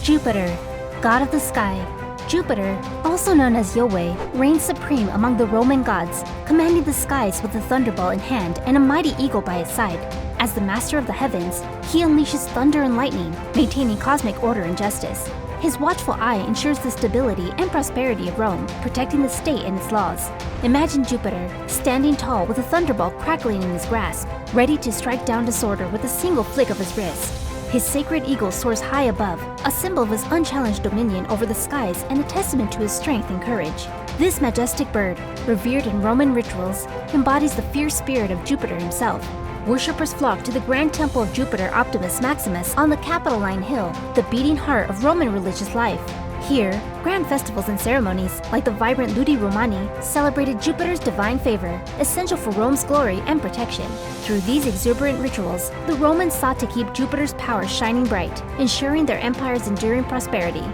Jupiter, god of the sky. Jupiter, also known as Yahweh, reigns supreme among the Roman gods, commanding the skies with a thunderbolt in hand and a mighty eagle by his side. As the master of the heavens, he unleashes thunder and lightning, maintaining cosmic order and justice. His watchful eye ensures the stability and prosperity of Rome, protecting the state and its laws. Imagine Jupiter, standing tall with a thunderbolt crackling in his grasp, ready to strike down disorder with a single flick of his wrist. His sacred eagle soars high above, a symbol of his unchallenged dominion over the skies and a testament to his strength and courage. This majestic bird, revered in Roman rituals, embodies the fierce spirit of Jupiter himself. Worshippers flock to the grand temple of Jupiter Optimus Maximus on the Capitoline Hill, the beating heart of Roman religious life. Here, grand festivals and ceremonies, like the vibrant Ludi Romani, celebrated Jupiter's divine favor, essential for Rome's glory and protection. Through these exuberant rituals, the Romans sought to keep Jupiter's power shining bright, ensuring their empire's enduring prosperity.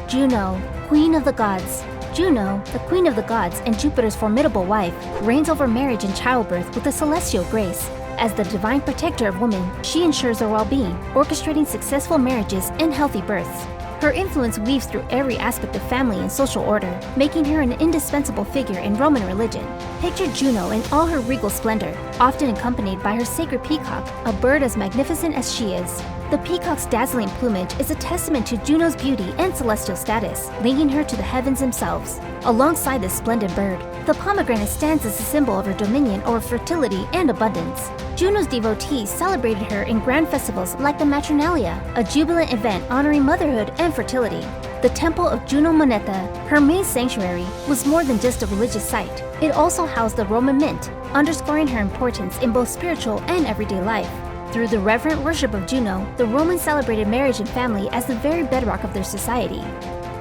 Juno, queen of the gods. Juno, the queen of the gods and Jupiter's formidable wife, reigns over marriage and childbirth with a celestial grace. As the divine protector of women, she ensures their well-being, orchestrating successful marriages and healthy births. Her influence weaves through every aspect of family and social order, making her an indispensable figure in Roman religion. Picture Juno in all her regal splendor, often accompanied by her sacred peacock, a bird as magnificent as she is. The peacock's dazzling plumage is a testament to Juno's beauty and celestial status, linking her to the heavens themselves. Alongside this splendid bird, the pomegranate stands as a symbol of her dominion over fertility and abundance. Juno's devotees celebrated her in grand festivals like the Matronalia, a jubilant event honoring motherhood and fertility. The temple of Juno Moneta, her main sanctuary, was more than just a religious site. It also housed the Roman mint, underscoring her importance in both spiritual and everyday life. Through the reverent worship of Juno, the Romans celebrated marriage and family as the very bedrock of their society.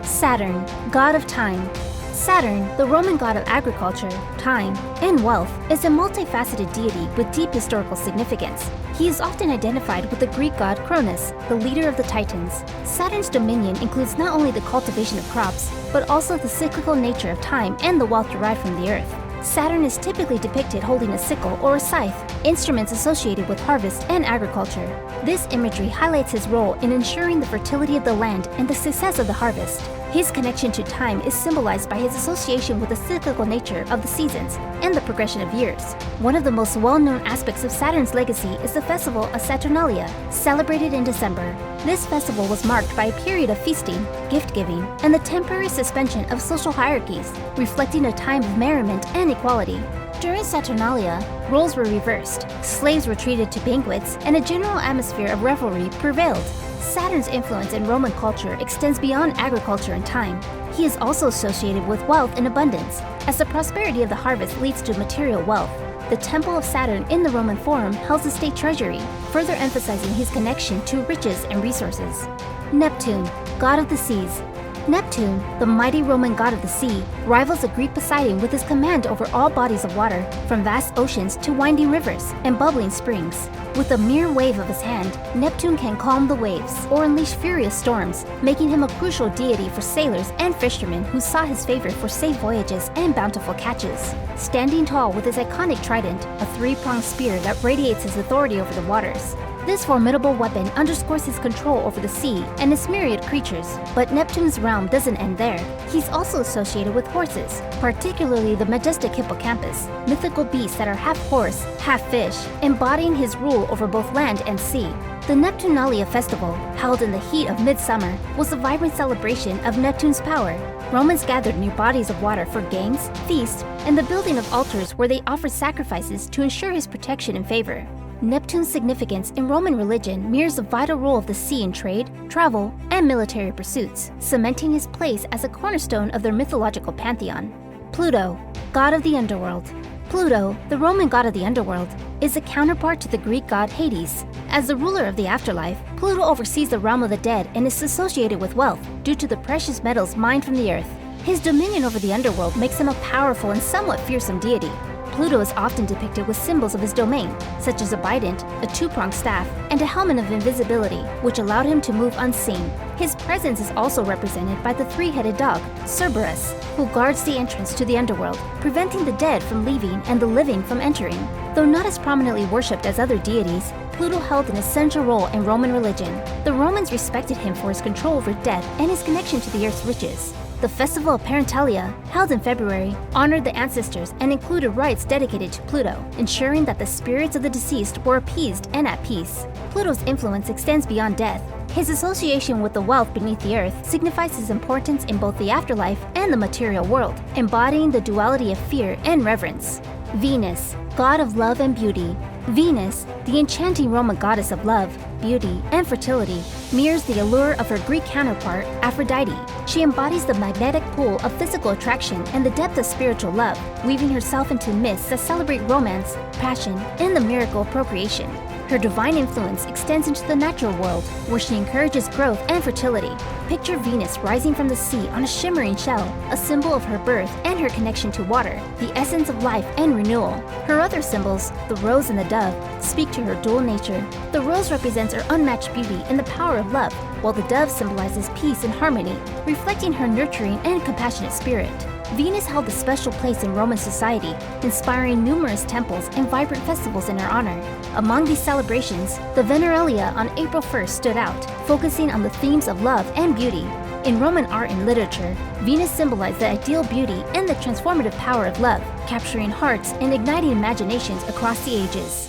Saturn, god of time. Saturn, the Roman god of agriculture, time, and wealth, is a multifaceted deity with deep historical significance. He is often identified with the Greek god Cronus, the leader of the Titans. Saturn's dominion includes not only the cultivation of crops, but also the cyclical nature of time and the wealth derived from the earth. Saturn is typically depicted holding a sickle or a scythe, instruments associated with harvest and agriculture. This imagery highlights his role in ensuring the fertility of the land and the success of the harvest. His connection to time is symbolized by his association with the cyclical nature of the seasons and the progression of years. One of the most well-known aspects of Saturn's legacy is the festival of Saturnalia, celebrated in December. This festival was marked by a period of feasting, gift-giving, and the temporary suspension of social hierarchies, reflecting a time of merriment and equality. During Saturnalia, roles were reversed, slaves were treated to banquets, and a general atmosphere of revelry prevailed. Saturn's influence in Roman culture extends beyond agriculture and time. He is also associated with wealth and abundance, as the prosperity of the harvest leads to material wealth. The Temple of Saturn in the Roman Forum held the state treasury, further emphasizing his connection to riches and resources. Neptune, god of the seas. Neptune, the mighty Roman god of the sea, rivals the Greek Poseidon with his command over all bodies of water, from vast oceans to winding rivers and bubbling springs. With a mere wave of his hand, Neptune can calm the waves or unleash furious storms, making him a crucial deity for sailors and fishermen who sought his favor for safe voyages and bountiful catches. Standing tall with his iconic trident, a three-pronged spear that radiates his authority over the waters. This formidable weapon underscores his control over the sea and its myriad creatures, but Neptune's realm doesn't end there. He's also associated with horses, particularly the majestic hippocampus, mythical beasts that are half horse, half fish, embodying his rule over both land and sea. The Neptunalia festival, held in the heat of midsummer, was a vibrant celebration of Neptune's power. Romans gathered near bodies of water for games, feasts, and the building of altars where they offered sacrifices to ensure his protection and favor. Neptune's significance in Roman religion mirrors the vital role of the sea in trade, travel, and military pursuits, cementing his place as a cornerstone of their mythological pantheon. Pluto, god of the underworld. Pluto, the Roman god of the underworld, is a counterpart to the Greek god Hades. As the ruler of the afterlife, Pluto oversees the realm of the dead and is associated with wealth due to the precious metals mined from the earth. His dominion over the underworld makes him a powerful and somewhat fearsome deity. Pluto is often depicted with symbols of his domain, such as a bident, a two-pronged staff, and a helmet of invisibility, which allowed him to move unseen. His presence is also represented by the three-headed dog, Cerberus, who guards the entrance to the underworld, preventing the dead from leaving and the living from entering. Though not as prominently worshipped as other deities, Pluto held an essential role in Roman religion. The Romans respected him for his control over death and his connection to the earth's riches. The festival of Parentalia, held in February, honored the ancestors and included rites dedicated to Pluto, ensuring that the spirits of the deceased were appeased and at peace. Pluto's influence extends beyond death. His association with the wealth beneath the earth signifies his importance in both the afterlife and the material world, embodying the duality of fear and reverence. Venus, god of love and beauty. Venus, the enchanting Roman goddess of love, beauty, and fertility, mirrors the allure of her Greek counterpart, Aphrodite. She embodies the magnetic pull of physical attraction and the depth of spiritual love, weaving herself into myths that celebrate romance, passion, and the miracle of procreation. Her divine influence extends into the natural world, where she encourages growth and fertility. Picture Venus rising from the sea on a shimmering shell, a symbol of her birth and her connection to water, the essence of life and renewal. Her other symbols, the rose and the dove, speak to her dual nature. The rose represents her unmatched beauty and the power of love, while the dove symbolizes peace and harmony, reflecting her nurturing and compassionate spirit. Venus held a special place in Roman society, inspiring numerous temples and vibrant festivals in her honor. Among these celebrations, the Veneralia on April 1st stood out, focusing on the themes of love and beauty. In Roman art and literature, Venus symbolized the ideal beauty and the transformative power of love, capturing hearts and igniting imaginations across the ages.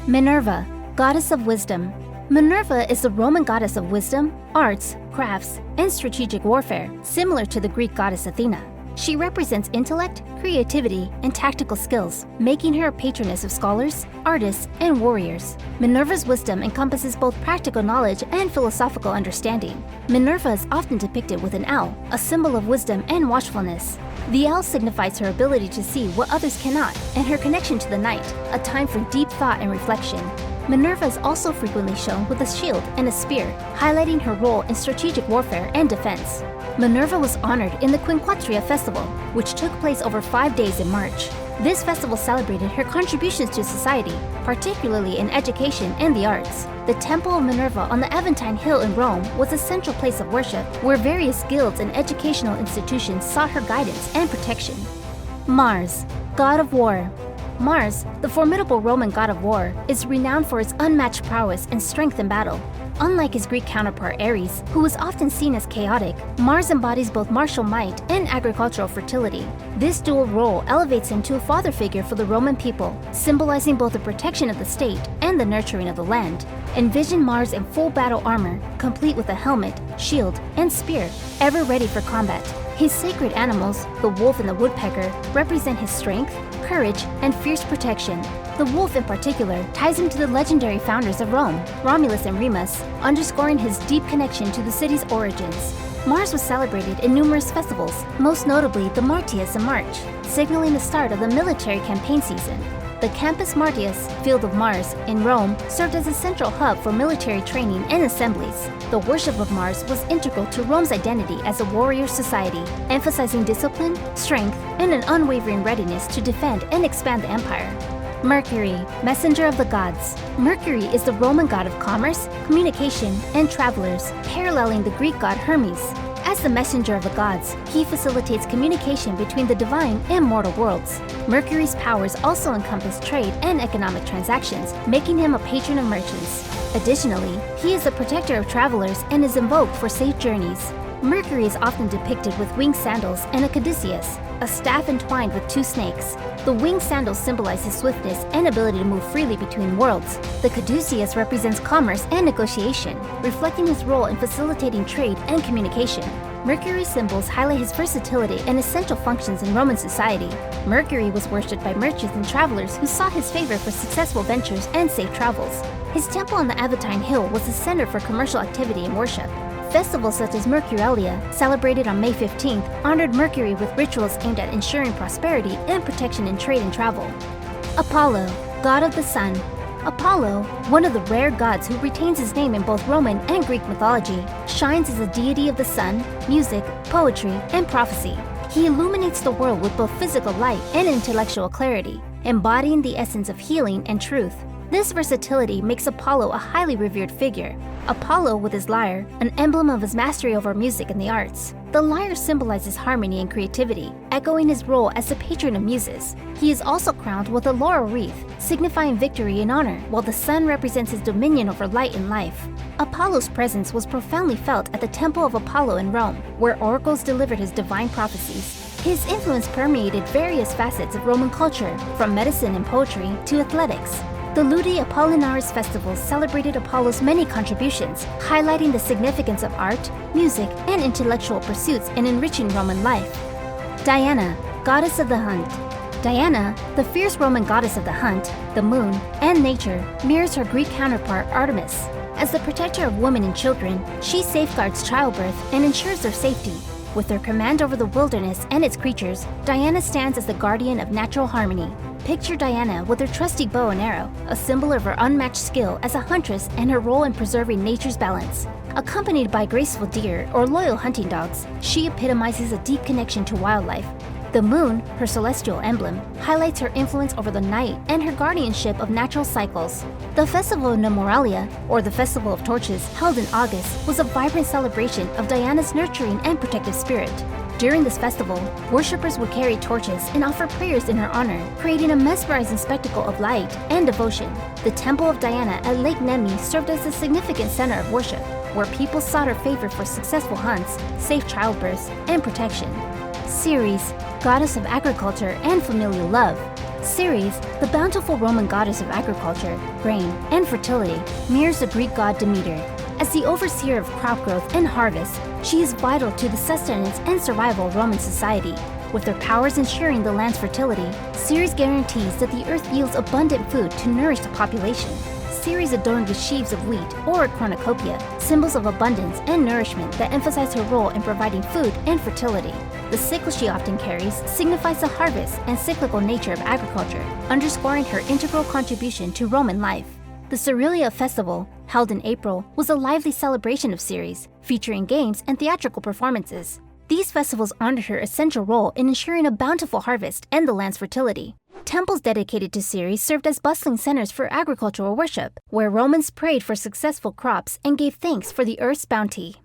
Minerva, goddess of wisdom. Minerva is the Roman goddess of wisdom, arts, crafts, and strategic warfare, similar to the Greek goddess Athena. She represents intellect, creativity, and tactical skills, making her a patroness of scholars, artists, and warriors. Minerva's wisdom encompasses both practical knowledge and philosophical understanding. Minerva is often depicted with an owl, a symbol of wisdom and watchfulness. The owl signifies her ability to see what others cannot, and her connection to the night, a time for deep thought and reflection. Minerva is also frequently shown with a shield and a spear, highlighting her role in strategic warfare and defense. Minerva was honored in the Quinquatria festival, which took place over 5 days in March. This festival celebrated her contributions to society, particularly in education and the arts. The Temple of Minerva on the Aventine Hill in Rome was a central place of worship, where various guilds and educational institutions sought her guidance and protection. Mars, god of war. Mars, the formidable Roman god of war, is renowned for his unmatched prowess and strength in battle. Unlike his Greek counterpart Ares, who was often seen as chaotic, Mars embodies both martial might and agricultural fertility. This dual role elevates him to a father figure for the Roman people, symbolizing both the protection of the state and the nurturing of the land. Envision Mars in full battle armor, complete with a helmet, shield, and spear, ever ready for combat. His sacred animals, the wolf and the woodpecker, represent his strength, courage, and fierce protection. The wolf in particular ties him to the legendary founders of Rome, Romulus and Remus, underscoring his deep connection to the city's origins. Mars was celebrated in numerous festivals, most notably the Martius in March, signaling the start of the military campaign season. The Campus Martius, Field of Mars, in Rome served as a central hub for military training and assemblies. The worship of Mars was integral to Rome's identity as a warrior society, emphasizing discipline, strength, and an unwavering readiness to defend and expand the empire. Mercury, messenger of the gods. Mercury is the Roman god of commerce, communication, and travelers, paralleling the Greek god Hermes. As the messenger of the gods, he facilitates communication between the divine and mortal worlds. Mercury's powers also encompass trade and economic transactions, making him a patron of merchants. Additionally, he is the protector of travelers and is invoked for safe journeys. Mercury is often depicted with winged sandals and a caduceus, a staff entwined with 2 snakes. The winged sandals symbolize his swiftness and ability to move freely between worlds. The caduceus represents commerce and negotiation, reflecting his role in facilitating trade and communication. Mercury's symbols highlight his versatility and essential functions in Roman society. Mercury was worshipped by merchants and travelers who sought his favor for successful ventures and safe travels. His temple on the Aventine Hill was the center for commercial activity and worship. Festivals such as Mercurialia, celebrated on May 15th, honored Mercury with rituals aimed at ensuring prosperity and protection in trade and travel. Apollo, god of the sun. Apollo, one of the rare gods who retains his name in both Roman and Greek mythology, shines as a deity of the sun, music, poetry, and prophecy. He illuminates the world with both physical light and intellectual clarity, embodying the essence of healing and truth. This versatility makes Apollo a highly revered figure. Apollo with his lyre, an emblem of his mastery over music and the arts. The lyre symbolizes harmony and creativity, echoing his role as the patron of muses. He is also crowned with a laurel wreath, signifying victory and honor, while the sun represents his dominion over light and life. Apollo's presence was profoundly felt at the Temple of Apollo in Rome, where oracles delivered his divine prophecies. His influence permeated various facets of Roman culture, from medicine and poetry to athletics. The Ludi Apollinaris festivals celebrated Apollo's many contributions, highlighting the significance of art, music, and intellectual pursuits in enriching Roman life. Diana, goddess of the hunt. Diana, the fierce Roman goddess of the hunt, the moon, and nature, mirrors her Greek counterpart Artemis. As the protector of women and children, she safeguards childbirth and ensures their safety. With her command over the wilderness and its creatures, Diana stands as the guardian of natural harmony. Picture Diana with her trusty bow and arrow, a symbol of her unmatched skill as a huntress and her role in preserving nature's balance. Accompanied by graceful deer or loyal hunting dogs, she epitomizes a deep connection to wildlife. The moon, her celestial emblem, highlights her influence over the night and her guardianship of natural cycles. The Festival of Nemoralia, or the Festival of Torches, held in August, was a vibrant celebration of Diana's nurturing and protective spirit. During this festival, worshippers would carry torches and offer prayers in her honor, creating a mesmerizing spectacle of light and devotion. The Temple of Diana at Lake Nemi served as a significant center of worship, where people sought her favor for successful hunts, safe childbirths, and protection. Ceres, goddess of agriculture and familial love. Ceres, the bountiful Roman goddess of agriculture, grain, and fertility, mirrors the Greek god Demeter. As the overseer of crop growth and harvest, she is vital to the sustenance and survival of Roman society. With her powers ensuring the land's fertility, Ceres guarantees that the earth yields abundant food to nourish the population. Ceres adorned with sheaves of wheat or a cornucopia, symbols of abundance and nourishment that emphasize her role in providing food and fertility. The sickle she often carries signifies the harvest and cyclical nature of agriculture, underscoring her integral contribution to Roman life. The Cerealia Festival, held in April, was a lively celebration of Ceres, featuring games and theatrical performances. These festivals honored her essential role in ensuring a bountiful harvest and the land's fertility. Temples dedicated to Ceres served as bustling centers for agricultural worship, where Romans prayed for successful crops and gave thanks for the earth's bounty.